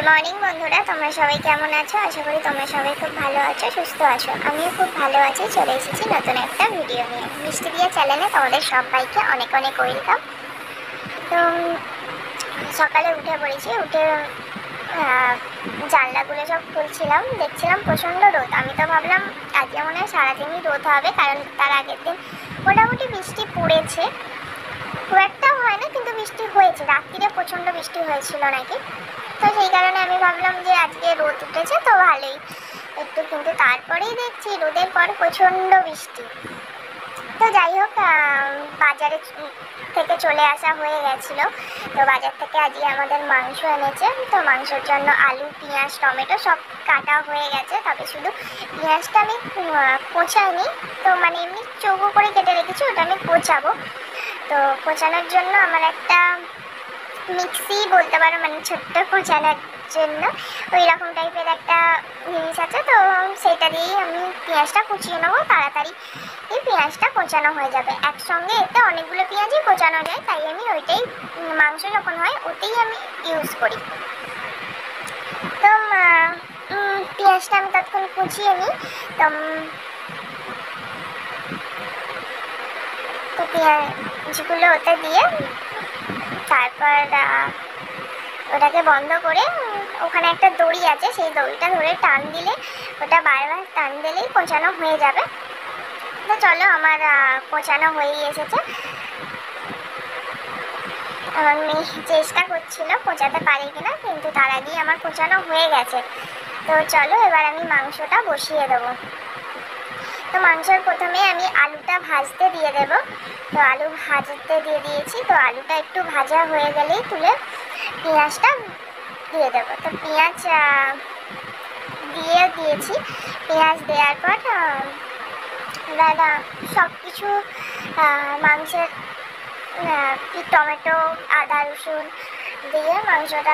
Good morning বন্ধুরা, তোমরা সবাই কেমন আছো? আশা করি তোমরা সবাই খুব ভালো আছো, সুস্থ আছো। আমিও খুব ভালো আছি। চলে এসেছি নতুন একটা ভিডিও নিয়ে। মিষ্টি দিয়া চ্যানেলে তোমাদের সবাইকে অনেক অনেক ওয়েলকাম। তো সকালে উঠে পড়েছি। উঠে জানলাগুলো সব খুলছিলাম, দেখছিলাম প্রচণ্ড রোদ। আমি তো ভাবলাম আজকে মনে হয় সারাদিনই রোদ হবে, কারণ তার আগের দিন মোটামুটি বৃষ্টি পড়েছে। খুব একটা হয় না, কিন্তু বৃষ্টি হয়েছে। রাত্রিরে প্রচণ্ড বৃষ্টি হয়েছিল নাকি, তো সেই কারণে আমি ভাবলাম যে আজকে রোদ উঠেছে তো ভালোই একটু, কিন্তু তারপরেই দেখছি রোদের পর প্রচণ্ড বৃষ্টি। তো যাই হোক, বাজারে থেকে চলে আসা হয়ে গেছিলো। তো বাজার থেকে আজকে আমাদের মাংস এনেছে। তো মাংসের জন্য আলু, পেঁয়াজ, টমেটো সব কাটা হয়ে গেছে। তবে শুধু পেঁয়াজটা আমি কোচাইনি, তো মানে এমনি চৌকো করে কেটে রেখেছি, ওটা আমি কোচাবো। তো কোচানোর জন্য আমার একটা মিক্সি বলতে পারো, মানে ছোট্ট কোচানোর জন্য ওই রকম টাইপের একটা জিনিস আছে। তো সেটা দিয়েই আমি পেঁয়াজটা কুচিয়ে নেবো, তাড়াতাড়ি পেঁয়াজটা কোচানো হয়ে যাবে। একসঙ্গে এতে অনেকগুলো পেঁয়াজই কোচানো যায়, তাই আমি ওইটাই, মাংস যখন হয় ওতেই আমি ইউজ করি। তো পেঁয়াজটা আমি ততক্ষণ কুচিয়ে নিই। তো পেঁয়াজগুলো ওতে দিয়ে তারপর ওটাকে বন্ধ করে, ওখানে একটা দড়ি আছে, সেই দড়িটা ধরে টান দিলে, ওটা বারবার টান দিলেই কোচানো হয়ে যাবে। তো চলো, আমার কোচানো হয়েই এসেছে। আমার মেয়ে চেষ্টা করছিল কোচাতে পারে কিনা, কিন্তু তার আগেই আমার কোচানো হয়ে গেছে। তো চলো, এবার আমি মাংসটা বসিয়ে দেবো। তো মাংসের প্রথমে আমি আলুটা ভাজতে দিয়ে দেবো। তো আলু ভাজতে দিয়ে দিয়েছি। তো আলুটা একটু ভাজা হয়ে গেলেই তুলে পেঁয়াজটা দিয়ে দেবো। তো পেঁয়াজ দিয়ে দিয়েছি। পেঁয়াজ দেওয়ার পর সব কিছু মাংসের টমেটো, আদা, রসুন দিয়ে মাংসটা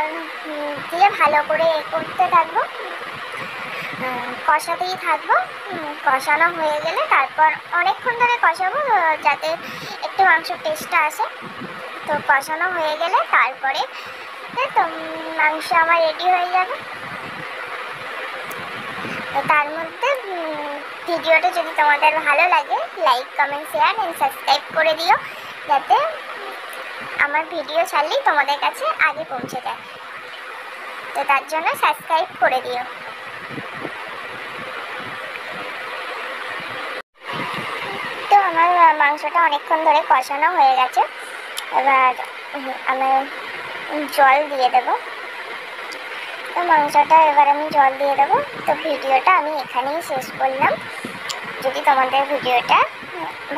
দিয়ে ভালো করে করতে থাকবো, কষাতেই থাকবো। কষানো হয়ে গেলে তারপর অনেকক্ষণ ধরে কষাবো, যাতে একটু মাংসের টেস্টটা আসে। তো কষানো হয়ে গেলে তারপরে তো মাংস আমার রেডি হয়ে যাবে। তো তার মধ্যে ভিডিওটা যদি তোমাদের ভালো লাগে, like, comment, share and subscribe করে দিও, যাতে আমার ভিডিও ছাড়লেই তোমাদের কাছে আগে পৌঁছে যায়। তো তার জন্য সাবস্ক্রাইব করে দিও। তো আমার মাংসটা অনেকক্ষণ ধরে কষানো হয়ে গেছে। এবার আমি জল দিয়ে দেবো। তো মাংসটা এবার আমি জল দিয়ে দেবো। তো ভিডিওটা আমি এখানেই শেষ করলাম। যদি তোমাদের ভিডিওটা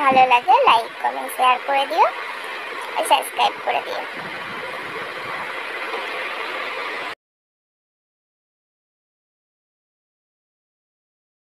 ভালো লাগে, লাইক, কমেন্ট, শেয়ার করে দিও, সাবস্ক্রাইব করে দিও।